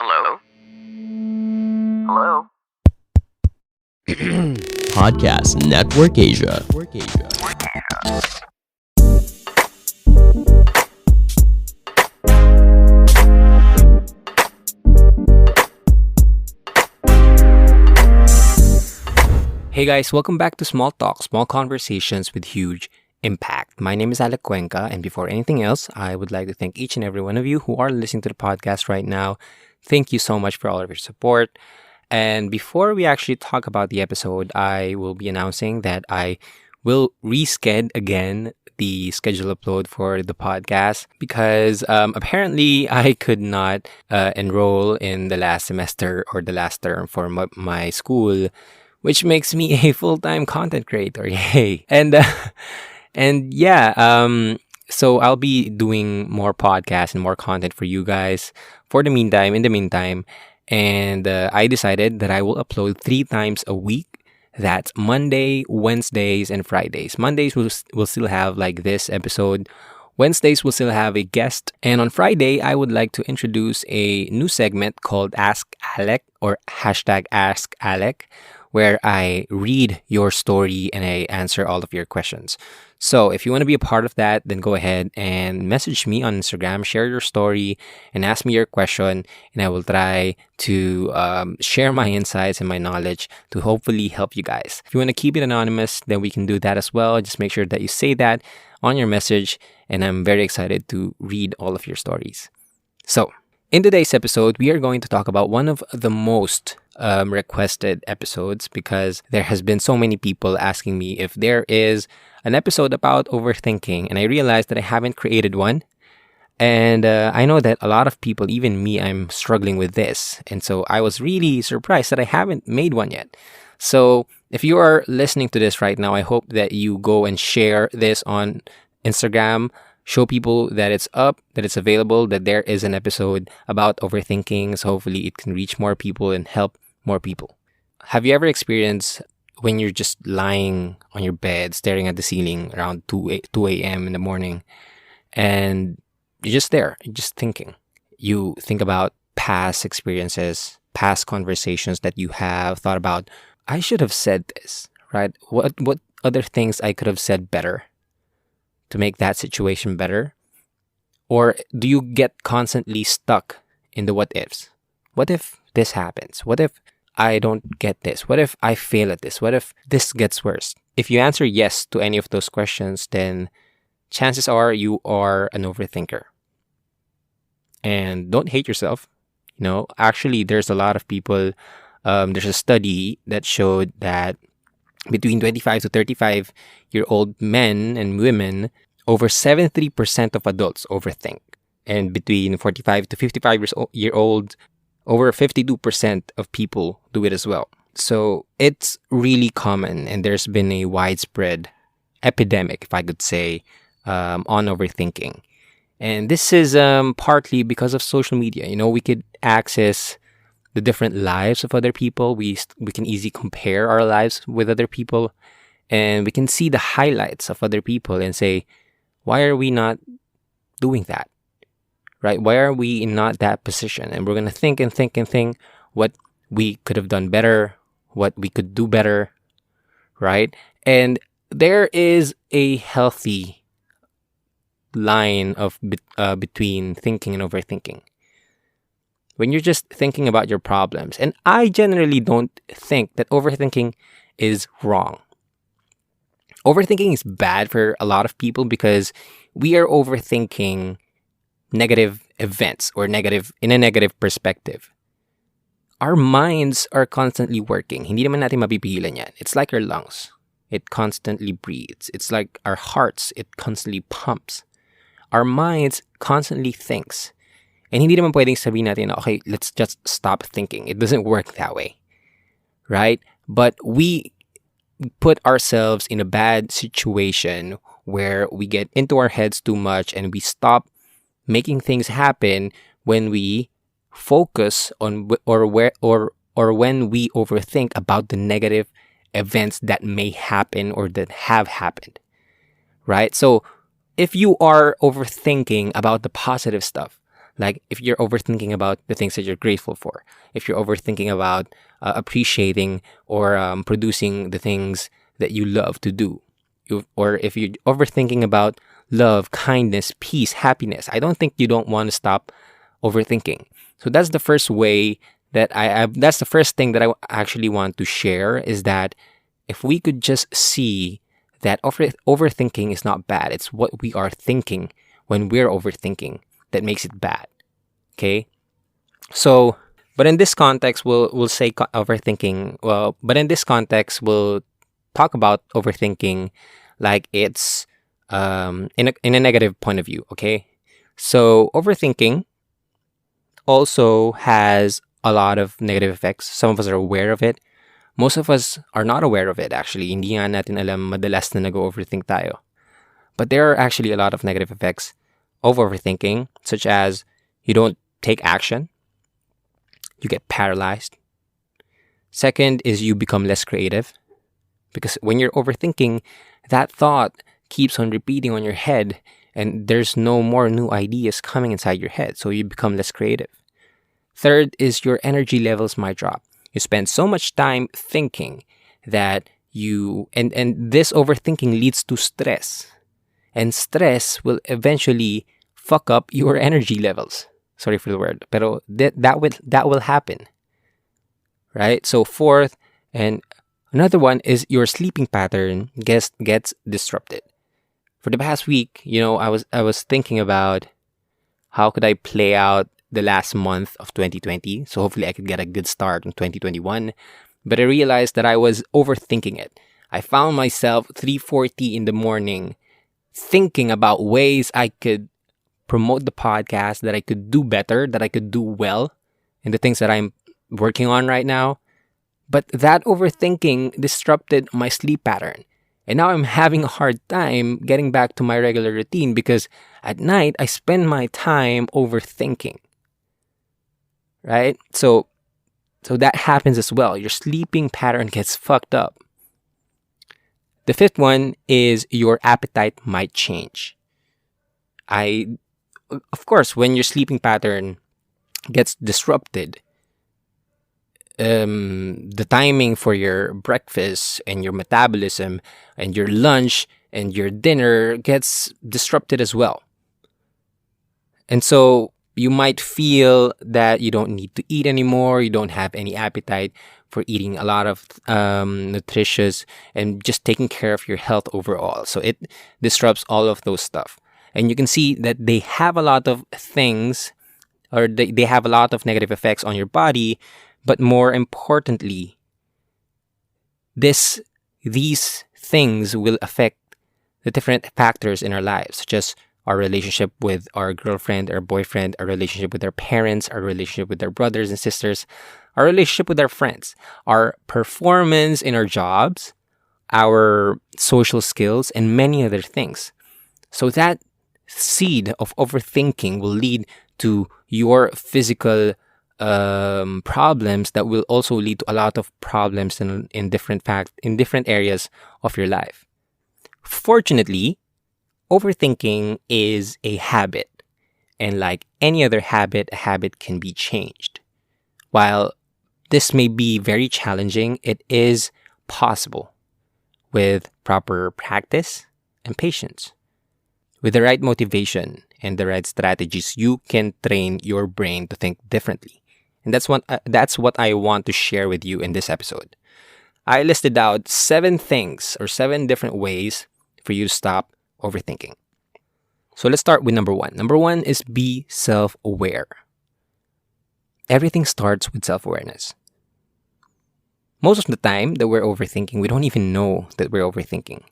Hello? Hello? Podcast Network Asia. Hey guys, welcome back to Small Talk, small conversations with huge impact. My name is Alec Cuenca, and before anything else, I would like to thank each and every one of you who are listening to the podcast right now. Thank you so much for all of your support. And before we actually talk about the episode, I will be announcing that I will reschedule again the schedule upload for the podcast because apparently I could not enroll in the last semester or the last term for my school, which makes me a full-time content creator. Yay! And yeah, so I'll be doing more podcasts and more content for you guys for the meantime, in the meantime. And I decided that I will upload 3 times a week. That's Monday, Wednesdays, and Fridays. Mondays will still have like this episode. Wednesdays will still have a guest. And on Friday, I would like to introduce a new segment called Ask Alec or hashtag Ask Alec, where I read your story and I answer all of your questions. So if you want to be a part of that, then go ahead and message me on Instagram, share your story, and ask me your question. And I will try to share my insights and my knowledge to hopefully help you guys. If you want to keep it anonymous, then we can do that as well. Just make sure that you say that on your message. And I'm very excited to read all of your stories. So in today's episode, we are going to talk about one of the most requested episodes because there has been so many people asking me if there is an episode about overthinking, and I realized that I haven't created one. And I know that a lot of people, even me, I'm struggling with this. And so I was really surprised that I haven't made one yet. So if you are listening to this right now, I hope that you go and share this on Instagram. Show people that it's up, that it's available, that there is an episode about overthinking. So hopefully it can reach more people and help more people. Have you ever experienced when you're just lying on your bed, staring at the ceiling around 2 a.m. in the morning, and you're just there, you're just thinking. You think about past experiences, past conversations that you have thought about. I should have said this, right? What other things I could have said better to make that situation better? Or do you get constantly stuck in the what ifs? What if this happens? What if I don't get this? What if I fail at this? What if this gets worse? If you answer yes to any of those questions, then chances are you are an overthinker. And don't hate yourself. Actually, there's a lot of people. There's a study that showed that between 25 to 35-year-old men and women, over 73% of adults overthink. And between 45 to 55-year-old, over 52% of people do it as well. So it's really common, and there's been a widespread epidemic, if I could say, on overthinking. And this is partly because of social media. We could access the different lives of other people. We can easily compare our lives with other people, and we can see the highlights of other people and say, why are we not doing that? Right? Why are we in not that position? And we're going to think and think and think what we could have done better, what we could do better, right? And there is a healthy line of between thinking and overthinking. When you're just thinking about your problems, and I generally don't think that overthinking is wrong. Overthinking is bad for a lot of people because we are overthinking negative events or in a negative perspective. Our minds are constantly working. Hindi naman natin mapipigilan yan. It's like our lungs. It constantly breathes. It's like our hearts. It constantly pumps. Our minds constantly thinks. And hindi naman pwedeng sabihin natin, okay, let's just stop thinking. It doesn't work that way. Right? But we put ourselves in a bad situation where we get into our heads too much and we stop making things happen when we focus on or when we overthink about the negative events that may happen or that have happened. Right? So if you are overthinking about the positive stuff, Like if you're overthinking about the things that you're grateful for, if you're overthinking about appreciating or producing the things that you love to do, or if you're overthinking about love, kindness, peace, happiness, I don't think you don't want to stop overthinking. So that's the first way that that's the first thing that I actually want to share, is that if we could just see that overthinking is not bad. It's what we are thinking when we're overthinking that makes it bad. Okay? So, but in this context, we'll say overthinking. Well, but in this context, we'll talk about overthinking like it's in a negative point of view. Okay? So overthinking also has a lot of negative effects. Some of us are aware of it. Most of us are not aware of it, actually. Hindi nga natin alam madalas na nag-overthink tayo. But there are actually a lot of negative effects of overthinking, such as you don't take action, you get paralyzed. Second is you become less creative, because when you're overthinking, that thought keeps on repeating on your head, and there's no more new ideas coming inside your head, so you become less creative. Third is your energy levels might drop. You spend so much time thinking that and this overthinking leads to stress. And stress will eventually fuck up your energy levels. Sorry for the word, pero that will happen. Right? So fourth, and another one is your sleeping pattern gets disrupted. For the past week, I was thinking about how could I play out the last month of 2020. So hopefully I could get a good start in 2021. But I realized that I was overthinking it. I found myself 3:40 in the morning thinking about ways I could promote the podcast, that I could do better, that I could do well in the things that I'm working on right now. But that overthinking disrupted my sleep pattern. And now I'm having a hard time getting back to my regular routine because at night I spend my time overthinking. Right? So that happens as well. Your sleeping pattern gets fucked up. The fifth one is your appetite might change. Of course, when your sleeping pattern gets disrupted, the timing for your breakfast and your metabolism and your lunch and your dinner gets disrupted as well. And so you might feel that you don't need to eat anymore. You don't have any appetite for eating a lot of nutritious and just taking care of your health overall. So it disrupts all of those stuff. And you can see that they have a lot of things, or they have a lot of negative effects on your body. But more importantly, these things will affect the different factors in our lives, such as our relationship with our girlfriend or boyfriend, our relationship with our parents, our relationship with our brothers and sisters, our relationship with our friends, our performance in our jobs, our social skills, and many other things. So that seed of overthinking will lead to your physical problems that will also lead to a lot of problems in different areas of your life. Fortunately, overthinking is a habit, and like any other habit, a habit can be changed. While this may be very challenging, it is possible with proper practice and patience. With the right motivation and the right strategies, you can train your brain to think differently. And that's what I want to share with you in this episode. I listed out 7 things or 7 different ways for you to stop overthinking. So let's start with number 1. Number 1 is be self-aware. Everything starts with self-awareness. Most of the time that we're overthinking, we don't even know that we're overthinking.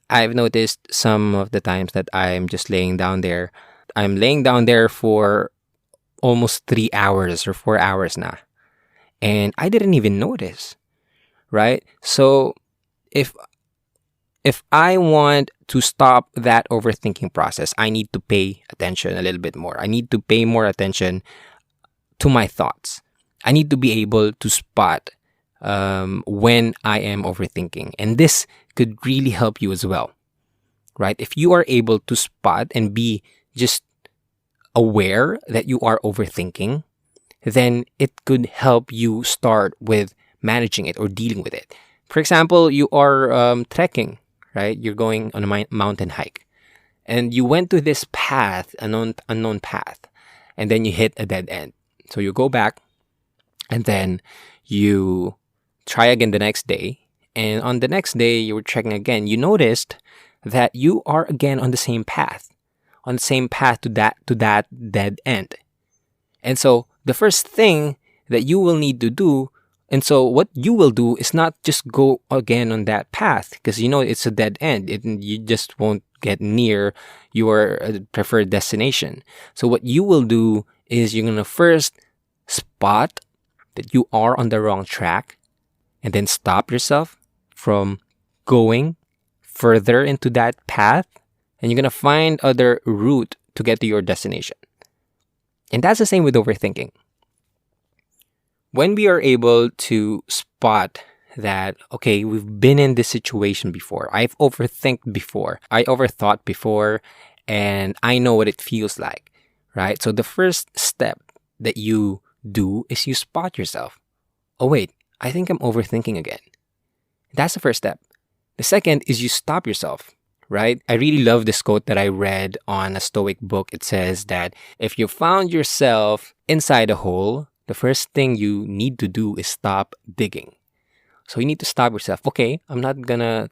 I've noticed some of the times that I'm just laying down there. I'm laying down there for almost 3 hours or 4 hours now. And I didn't even notice, right? So if I want to stop that overthinking process, I need to pay attention a little bit more. I need to pay more attention to my thoughts. I need to be able to spot when I am overthinking. And this could really help you as well, right? If you are able to spot and be just aware that you are overthinking, then it could help you start with managing it or dealing with it. For example, you are trekking, right? You're going on a mountain hike, and you went to this path, unknown path, and then you hit a dead end. So you go back, and then you try again the next day. And on the next day, you were trekking again. You noticed that you are again on the same path, to that dead end. And so the first thing that you will need to do, and so what you will do is not just go again on that path, because you know it's a dead end. You just won't get near your preferred destination. So what you will do is you're going to first spot that you are on the wrong track, and then stop yourself from going further into that path, and you're going to find other route to get to your destination. And that's the same with overthinking. When we are able to spot that, okay, we've been in this situation before, I've overthink before, I overthought before, and I know what it feels like, right? So the first step that you do is you spot yourself. Oh wait, I think I'm overthinking again. That's the first step. The second is you stop yourself, right? I really love this quote that I read on a Stoic book. It says that if you found yourself inside a hole, the first thing you need to do is stop digging. So you need to stop yourself. Okay, I'm not gonna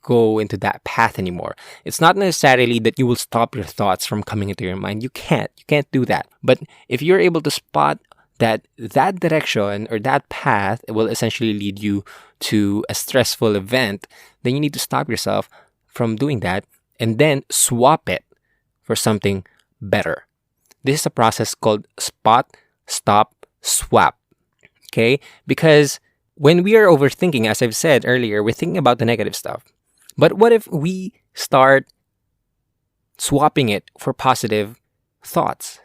go into that path anymore. It's not necessarily that you will stop your thoughts from coming into your mind. You can't do that. But if you're able to spot that direction or that path will essentially lead you to a stressful event, then you need to stop yourself from doing that and then swap it for something better. This is a process called spot, stop, swap. Okay? Because when we are overthinking, as I've said earlier, we're thinking about the negative stuff. But what if we start swapping it for positive thoughts,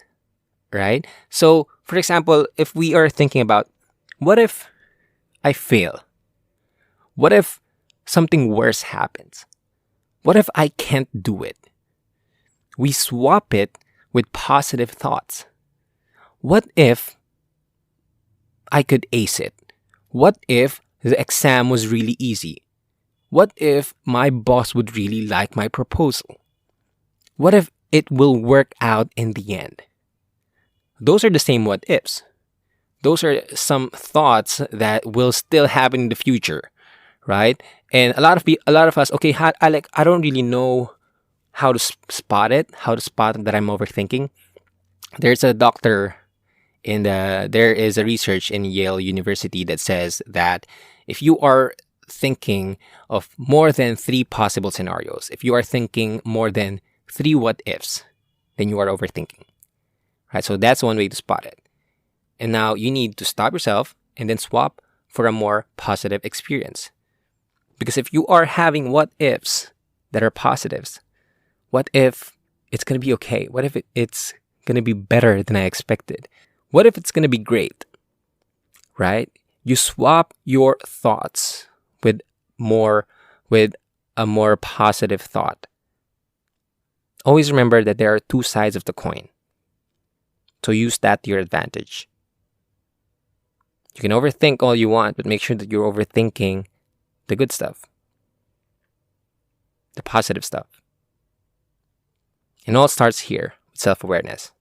right? So, for example, if we are thinking about, what if I fail? What if something worse happens? What if I can't do it? We swap it with positive thoughts. What if I could ace it? What if the exam was really easy? What if my boss would really like my proposal? What if it will work out in the end? Those are the same what ifs. Those are some thoughts that will still happen in the future, right? And a lot of us, okay, I don't really know how to spot it, that I'm overthinking. There's a doctor there is a research in Yale University that says that if you are thinking of more than 3 possible scenarios, if you are thinking more than 3 what ifs, then you are overthinking. Right? So that's one way to spot it. And now you need to stop yourself and then swap for a more positive experience. Because if you are having what ifs that are positives, what if it's going to be okay? What if it's going to be better than I expected? What if it's going to be great? Right? You swap your thoughts with a more positive thought. Always remember that there are 2 sides of the coin. So use that to your advantage. You can overthink all you want, but make sure that you're overthinking the good stuff, the positive stuff. And all starts here with self-awareness.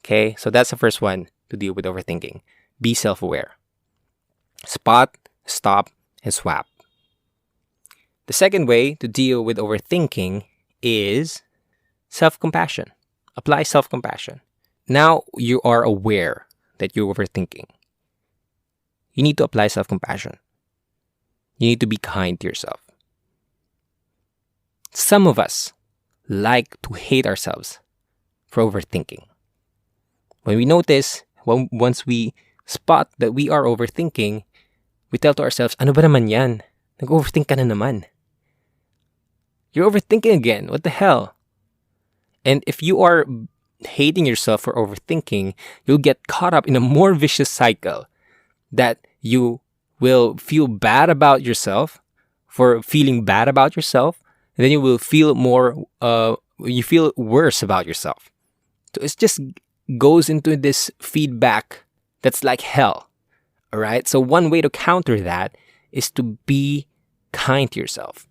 Okay, so that's the first one to deal with overthinking. Be self-aware. Spot, stop, and swap. The second way to deal with overthinking is self-compassion. Apply self-compassion. Now you are aware that you're overthinking. You need to apply self-compassion. You need to be kind to yourself. Some of us like to hate ourselves for overthinking. When we notice, once we spot that we are overthinking, we tell to ourselves, ano ba naman yan? Nag-overthink ka na naman. You're overthinking again. What the hell? And if you are hating yourself for overthinking, you'll get caught up in a more vicious cycle that you will feel bad about yourself for feeling bad about yourself, and then you will feel you feel worse about yourself. So it's just goes into this feedback that's like hell. All right. So one way to counter that is to be kind to yourself.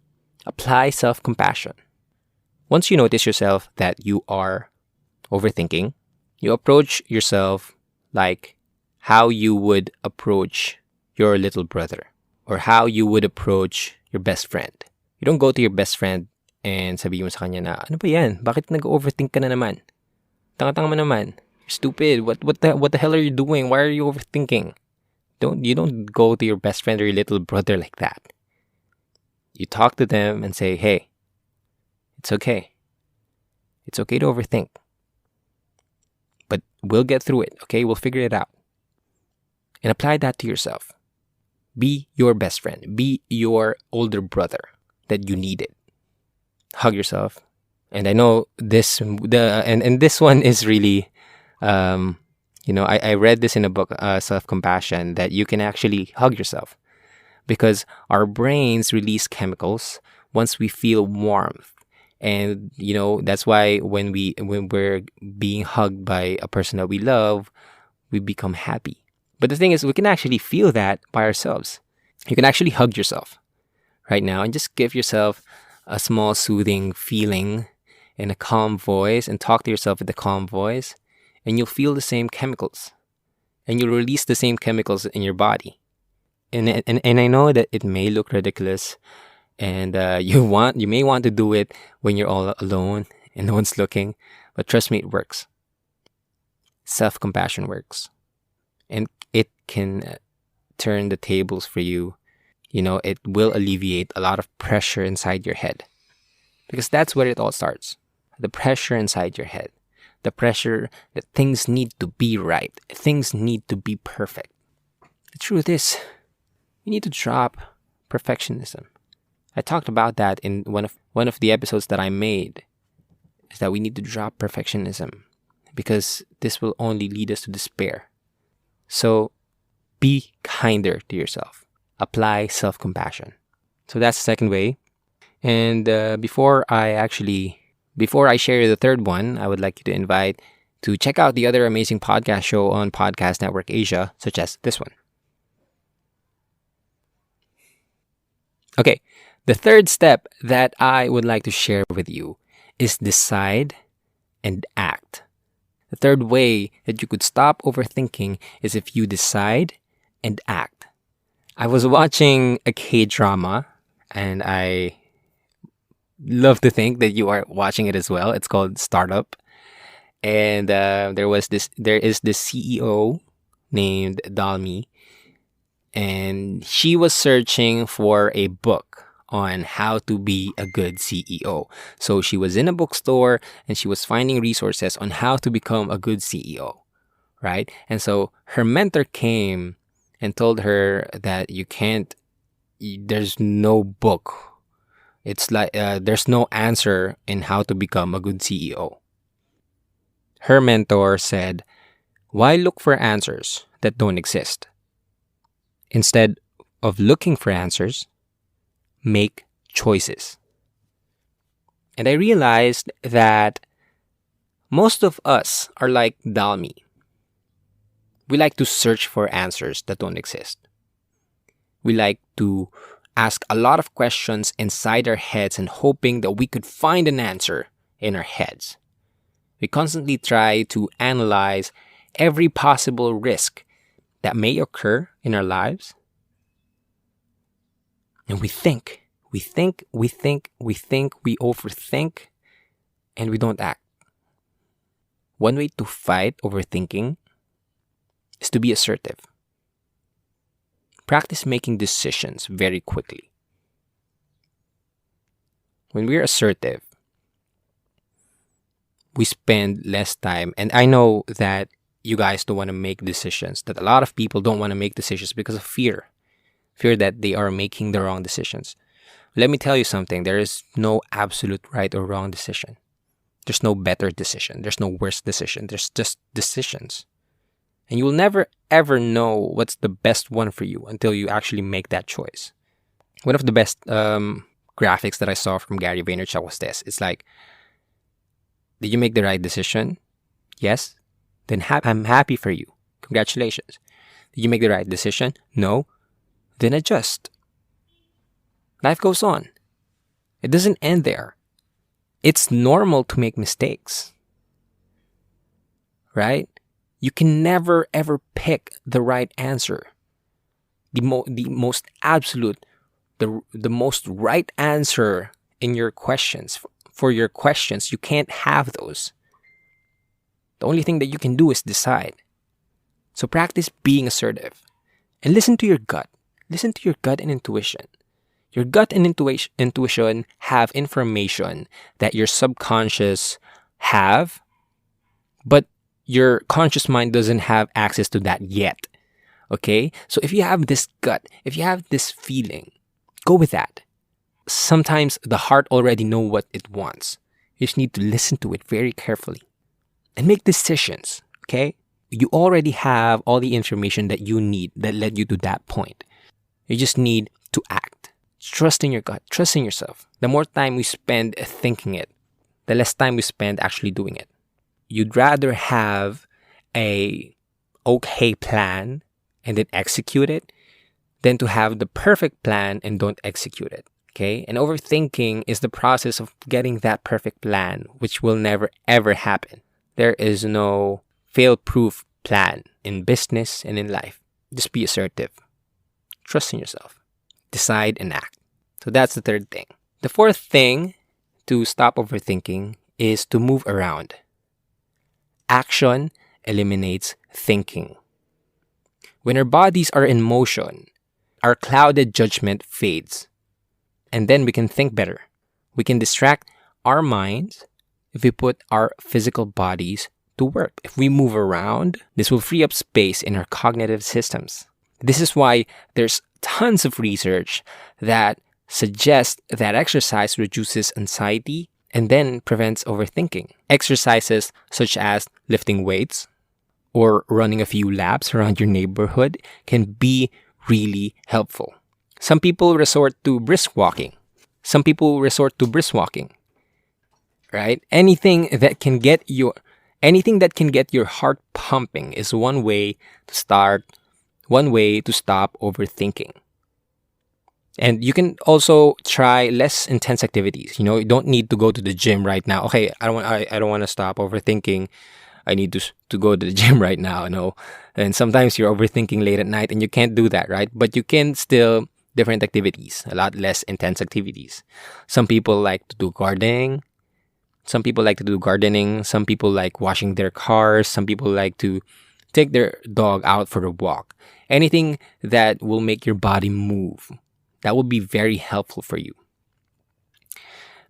Apply self-compassion. Once you notice yourself that you are overthinking, you approach yourself like how you would approach your little brother or how you would approach your best friend. You don't go to your best friend and sabihin mo sa kanya na, ano ba yan? Bakit nag-overthink ka na naman? Tanga-tanga mo naman. You're stupid. What the hell are you doing? Why are you overthinking? You don't go to your best friend or your little brother like that. You talk to them and say, hey, it's okay. It's okay to overthink. But we'll get through it, okay? We'll figure it out. And apply that to yourself. Be your best friend. Be your older brother that you needed. Hug yourself. And I know this one is really, I read this in a book, Self-Compassion, that you can actually hug yourself because our brains release chemicals once we feel warmth. And, that's why when we're being hugged by a person that we love, we become happy. But the thing is, we can actually feel that by ourselves. You can actually hug yourself right now and just give yourself a small soothing feeling in a calm voice and talk to yourself with a calm voice, and you'll feel the same chemicals and you'll release the same chemicals in your body. And I know that it may look ridiculous and you may want to do it when you're all alone and no one's looking, but trust me, it works. Self-compassion works. And it can turn the tables for you. It will alleviate a lot of pressure inside your head. Because that's where it all starts. The pressure inside your head. The pressure that things need to be right. Things need to be perfect. The truth is, you need to drop perfectionism. I talked about that in one of the episodes that I made. Is that we need to drop perfectionism. Because this will only lead us to despair. So, be kinder to yourself. Apply self-compassion. So that's the second way. And before I share the third one, I would like you to invite to check out the other amazing podcast show on Podcast Network Asia, such as this one. Okay, the third step that I would like to share with you is decide and act. The third way that you could stop overthinking is if you decide and act. I was watching a K-drama, and I love to think that you are watching it as well. It's called Startup. And there is this CEO named Dalmi, and she was searching for a book on how to be a good CEO. So she was in a bookstore and she was finding resources on how to become a good CEO, right? And so her mentor came and told her that there's no book. It's like there's no answer in how to become a good CEO. Her mentor said, why look for answers that don't exist? Instead of looking for answers, make choices. And I realized that most of us are like Dalmi. We like to search for answers that don't exist. We like to ask a lot of questions inside our heads and hoping that we could find an answer in our heads. We constantly try to analyze every possible risk that may occur in our lives. And we overthink, and we don't act. One way to fight overthinking is to be assertive. Practice making decisions very quickly. When we're assertive, we spend less time. And I know that you guys don't want to make decisions, that a lot of people don't want to make decisions because of fear. Fear that they are making the wrong decisions. Let me tell you something. There is no absolute right or wrong decision. There's no better decision. There's no worse decision. There's just decisions. And you will never, ever know what's the best one for you until you actually make that choice. One of the best graphics that I saw from Gary Vaynerchuk was this. It's like, did you make the right decision? Yes. then I'm happy for you. Congratulations. Did you make the right decision? No? Then adjust. Life goes on. It doesn't end there. It's normal to make mistakes. Right? You can never ever pick the right answer. The most absolute, the most right answer in your questions. For your questions, you can't have those. The only thing that you can do is decide. So practice being assertive and listen to your gut. Listen to your gut and intuition. Your gut and intuition have information that your subconscious have, but your conscious mind doesn't have access to that yet. Okay? So if you have this gut, if you have this feeling, go with that. Sometimes the heart already know what it wants. You just need to listen to it very carefully and make decisions. Okay? You already have all the information that you need that led you to that point. You just need to act. Trust in your gut. Trust in yourself. The more time we spend thinking it, the less time we spend actually doing it. You'd rather have a okay plan and then execute it than to have the perfect plan and don't execute it. Okay? And overthinking is the process of getting that perfect plan, which will never ever happen. There is no fail-proof plan in business and in life. Just be assertive. Trust in yourself. Decide and act. So that's the third thing. The fourth thing to stop overthinking is to move around. Action eliminates thinking. When our bodies are in motion, our clouded judgment fades. And then we can think better. We can distract our minds if we put our physical bodies to work. If we move around, this will free up space in our cognitive systems. This is why there's tons of research that suggests that exercise reduces anxiety and then prevents overthinking. Exercises such as lifting weights or running a few laps around your neighborhood can be really helpful. Some people resort to brisk walking. Right? Anything that can get your heart pumping is one way to stop overthinking. And you can also try less intense activities. You don't need to go to the gym right now. Okay, I don't want to stop overthinking. I need to go to the gym right now, no. And sometimes you're overthinking late at night and you can't do that, right? But you can still different activities, a lot less intense activities. Some people like to do gardening. Some people like washing their cars. Some people like to take their dog out for a walk. Anything that will make your body move. That will be very helpful for you.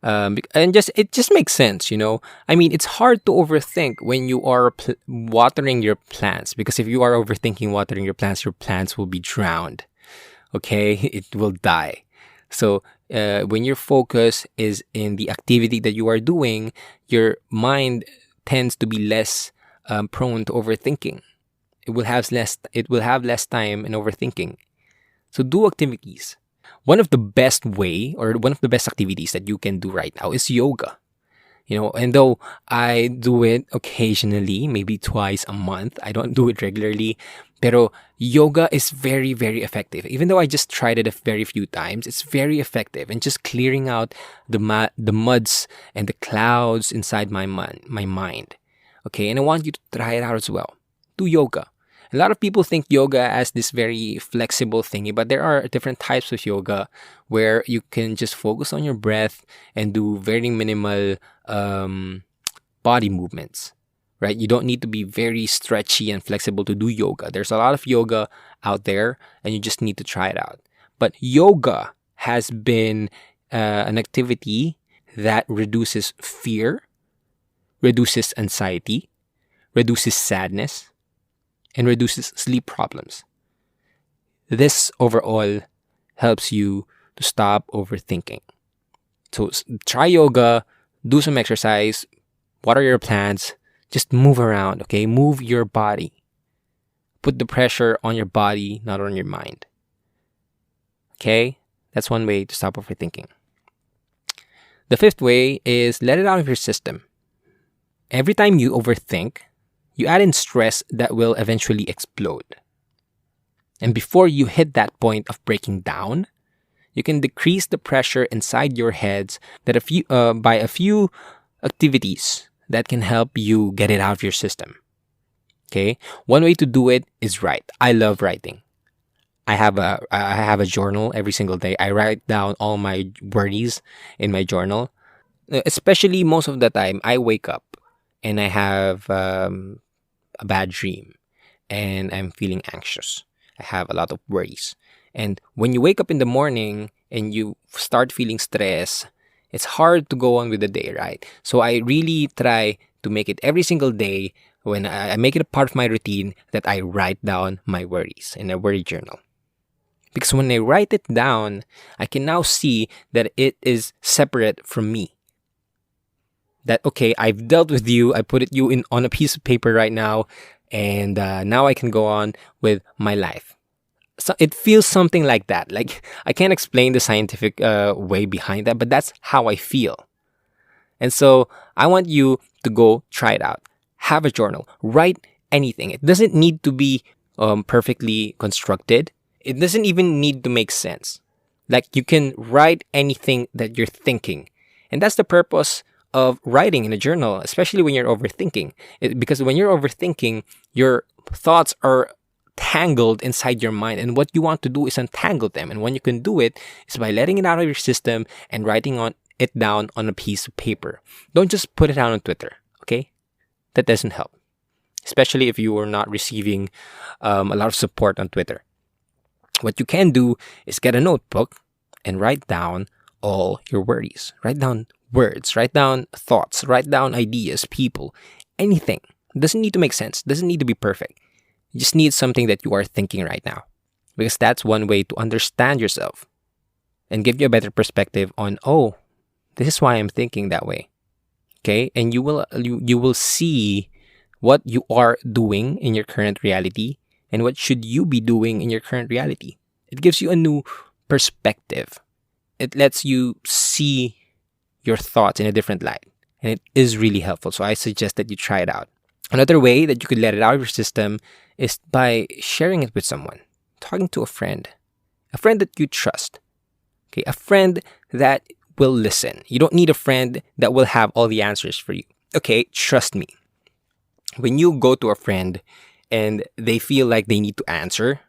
And it just makes sense, I mean, it's hard to overthink when you are watering your plants, because if you are overthinking watering your plants will be drowned. Okay, it will die. So when your focus is in the activity that you are doing, your mind tends to be less prone to overthinking. It will have less time in overthinking. So do activities. One of the best activities that you can do right now is yoga. And though I do it occasionally, maybe twice a month, I don't do it regularly. Pero yoga is very, very effective. Even though I just tried it a very few times, it's very effective in just clearing out the muds and the clouds inside my mind. Okay, and I want you to try it out as well. Do yoga. A lot of people think yoga as this very flexible thingy, but there are different types of yoga where you can just focus on your breath and do very minimal body movements, right? You don't need to be very stretchy and flexible to do yoga. There's a lot of yoga out there and you just need to try it out. But yoga has been an activity that reduces fear, reduces anxiety, reduces sadness, and reduces sleep problems. This overall helps you to stop overthinking. So try yoga, do some exercise, water your plants, just move around, okay? Move your body. Put the pressure on your body, not on your mind. Okay? That's one way to stop overthinking. The fifth way is let it out of your system. Every time you overthink, you add in stress that will eventually explode. And before you hit that point of breaking down, you can decrease the pressure inside your heads by a few activities that can help you get it out of your system. Okay? One way to do it is write. I love writing. I have a journal every single day. I write down all my worries in my journal. Especially most of the time, I wake up and I have a bad dream and I'm feeling anxious. I have a lot of worries. And when you wake up in the morning and you start feeling stress, it's hard to go on with the day, right? So I really try to make it every single day when I make it a part of my routine that I write down my worries in a worry journal. Because when I write it down, I can now see that it is separate from me. That, okay, I've dealt with you, I put you on a piece of paper right now, and now I can go on with my life. So it feels something like that. Like, I can't explain the scientific way behind that, but that's how I feel. And so I want you to go try it out. Have a journal. Write anything. It doesn't need to be perfectly constructed. It doesn't even need to make sense. Like, you can write anything that you're thinking. And that's the purpose of writing in a journal, especially when you're overthinking. Because when you're overthinking, your thoughts are tangled inside your mind. And what you want to do is untangle them. And when you can do it is by letting it out of your system and writing it down on a piece of paper. Don't just put it out on Twitter, okay? That doesn't help. Especially if you are not receiving a lot of support on Twitter. What you can do is get a notebook and write down all your worries. Write down words, write down thoughts, write down ideas, people, anything. It doesn't need to make sense. It doesn't need to be perfect. You just need something that you are thinking right now. Because that's one way to understand yourself and give you a better perspective on, oh, this is why I'm thinking that way. Okay? And you will see what you are doing in your current reality and what should you be doing in your current reality. It gives you a new perspective. It lets you see your thoughts in a different light. And it is really helpful. So I suggest that you try it out. Another way that you could let it out of your system is by sharing it with someone. Talking to a friend that you trust. Okay, a friend that will listen. You don't need a friend that will have all the answers for you. Okay, trust me. When you go to a friend and they feel like they need to answer,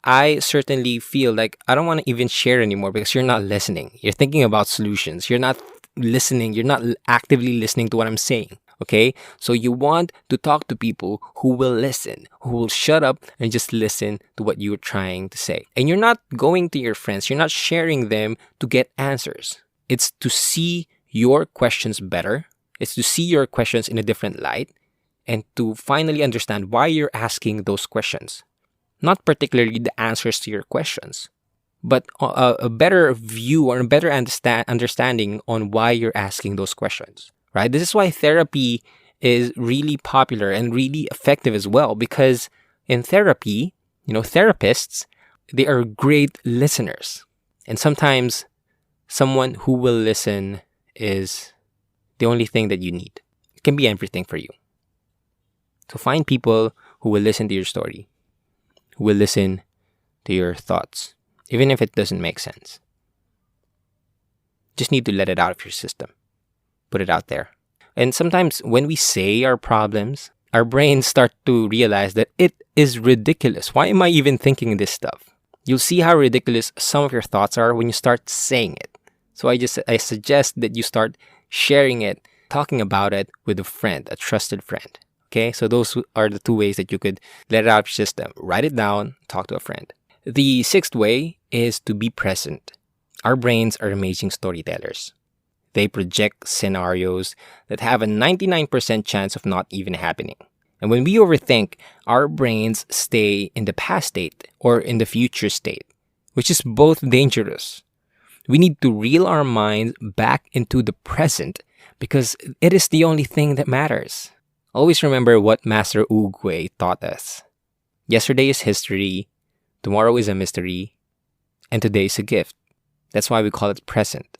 I certainly feel like I don't want to even share anymore because you're not listening. You're thinking about solutions. You're not listening. You're not actively listening to what I'm saying. Okay? So you want to talk to people who will listen, who will shut up and just listen to what you're trying to say. And you're not going to your friends. You're not sharing them to get answers. It's to see your questions better. It's to see your questions in a different light and to finally understand why you're asking those questions. Not particularly the answers to your questions, but a better view or a better understanding on why you're asking those questions, right? This is why therapy is really popular and really effective as well, because in therapy, therapists, they are great listeners. And sometimes someone who will listen is the only thing that you need. It can be everything for you. So find people who will listen to your story, who will listen to your thoughts, even if it doesn't make sense. Just need to let it out of your system. Put it out there. And sometimes when we say our problems, our brains start to realize that it is ridiculous. Why am I even thinking this stuff? You'll see how ridiculous some of your thoughts are when you start saying it. So I suggest that you start sharing it, talking about it with a friend, a trusted friend. Okay, so those are the two ways that you could let it out of your system. Write it down, talk to a friend. The sixth way is to be present. Our brains are amazing storytellers. They project scenarios that have a 99% chance of not even happening. And when we overthink, our brains stay in the past state or in the future state, which is both dangerous. We need to reel our minds back into the present because it is the only thing that matters. Always remember what Master Oogway taught us. Yesterday is history, tomorrow is a mystery, and today is a gift. That's why we call it present.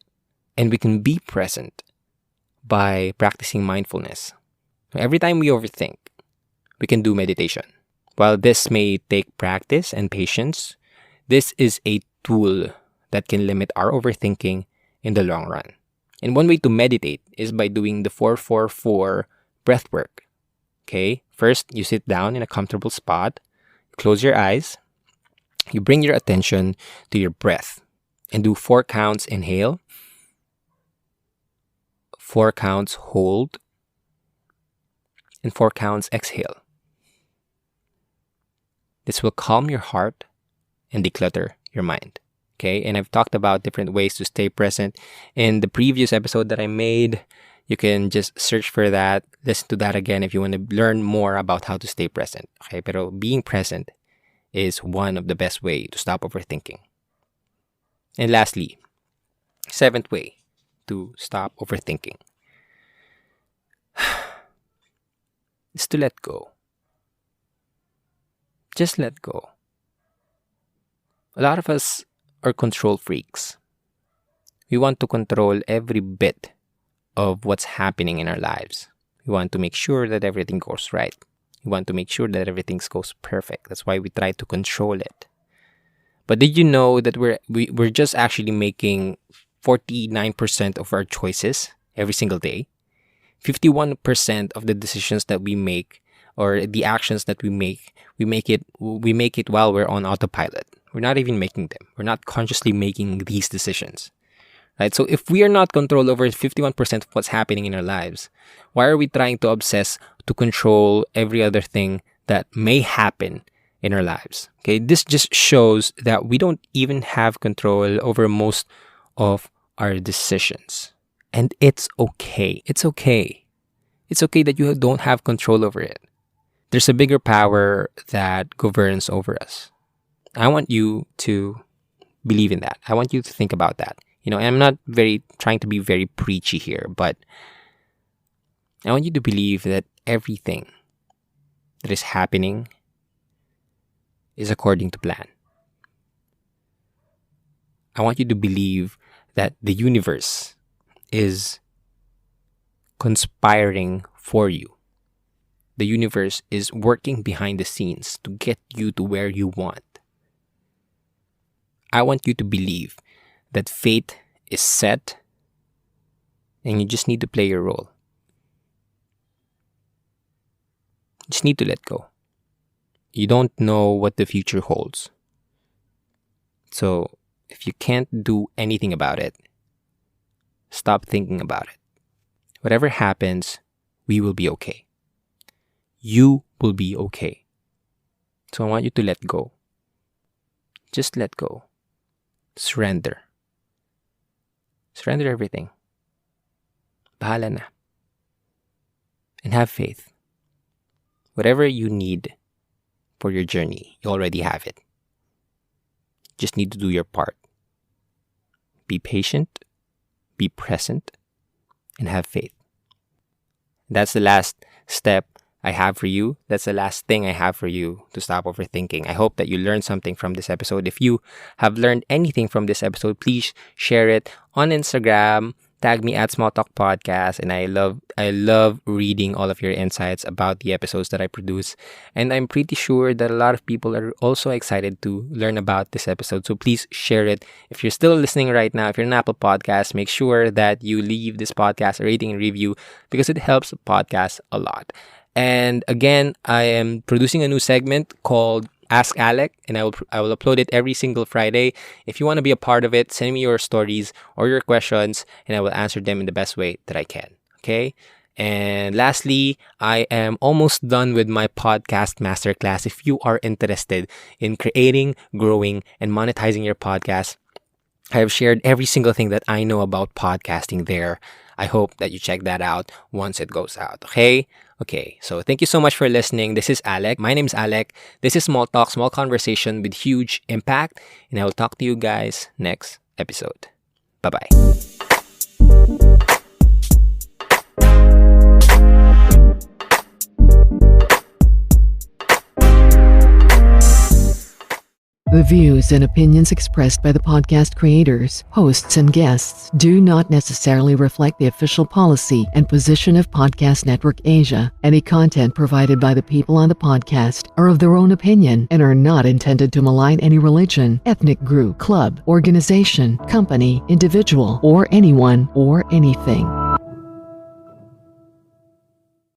And we can be present by practicing mindfulness. Every time we overthink, we can do meditation. While this may take practice and patience, this is a tool that can limit our overthinking in the long run. And one way to meditate is by doing the 4-4-4 breath work. Okay, first you sit down in a comfortable spot, close your eyes, you bring your attention to your breath and do 4 counts inhale, 4 counts hold, and 4 counts exhale. This will calm your heart and declutter your mind. Okay, and I've talked about different ways to stay present in the previous episode that I made. You can just search for that, listen to that again if you want to learn more about how to stay present. Okay, pero being present is one of the best way to stop overthinking. And lastly, 7th way to stop overthinking is to let go. Just let go. A lot of us are control freaks. We want to control every bit of what's happening in our lives. We want to make sure that everything goes right. We want to make sure that everything goes perfect. That's why we try to control it. But did you know that we're just actually making 49% of our choices every single day? 51% of the decisions that we make or the actions that we make it while we're on autopilot. We're not even making them. We're not consciously making these decisions. Right? So if we are not control over 51% of what's happening in our lives, why are we trying to obsess to control every other thing that may happen in our lives? Okay, this just shows that we don't even have control over most of our decisions. And it's okay. It's okay. It's okay that you don't have control over it. There's a bigger power that governs over us. I want you to believe in that. I want you to think about that. I'm not trying to be very preachy here, but I want you to believe that everything that is happening is according to plan. I want you to believe that the universe is conspiring for you. The universe is working behind the scenes to get you to where you want. I want you to believe that fate is set and you just need to play your role. You just need to let go. You don't know what the future holds. So if you can't do anything about it, stop thinking about it. Whatever happens, we will be okay. You will be okay. So I want you to let go. Just let go. Surrender. Surrender everything. Bahala na. And have faith. Whatever you need for your journey, you already have it. Just need to do your part. Be patient, be present, and have faith. That's the last step I have for you. That's the last thing I have for you to stop overthinking. I hope that you learned something from this episode. If you have learned anything from this episode, please share it on Instagram. Tag me at Small Talk Podcast, and I love reading all of your insights about the episodes that I produce. And I'm pretty sure that a lot of people are also excited to learn about this episode. So please share it. If you're still listening right now, if you're an Apple Podcast, make sure that you leave this podcast a rating and review because it helps the podcast a lot. And again, I am producing a new segment called Ask Alec, and I will upload it every single Friday. If you want to be a part of it, send me your stories or your questions, and I will answer them in the best way that I can. Okay? And lastly, I am almost done with my podcast masterclass. If you are interested in creating, growing, and monetizing your podcast, I have shared every single thing that I know about podcasting there. I hope that you check that out once it goes out. Okay, so thank you so much for listening. This is Alec. My name is Alec. This is Small Talk, Small Conversation with huge impact. And I will talk to you guys next episode. Bye-bye. The views and opinions expressed by the podcast creators, hosts, and guests do not necessarily reflect the official policy and position of Podcast Network Asia. Any content provided by the people on the podcast are of their own opinion and are not intended to malign any religion, ethnic group, club, organization, company, individual, or anyone or anything.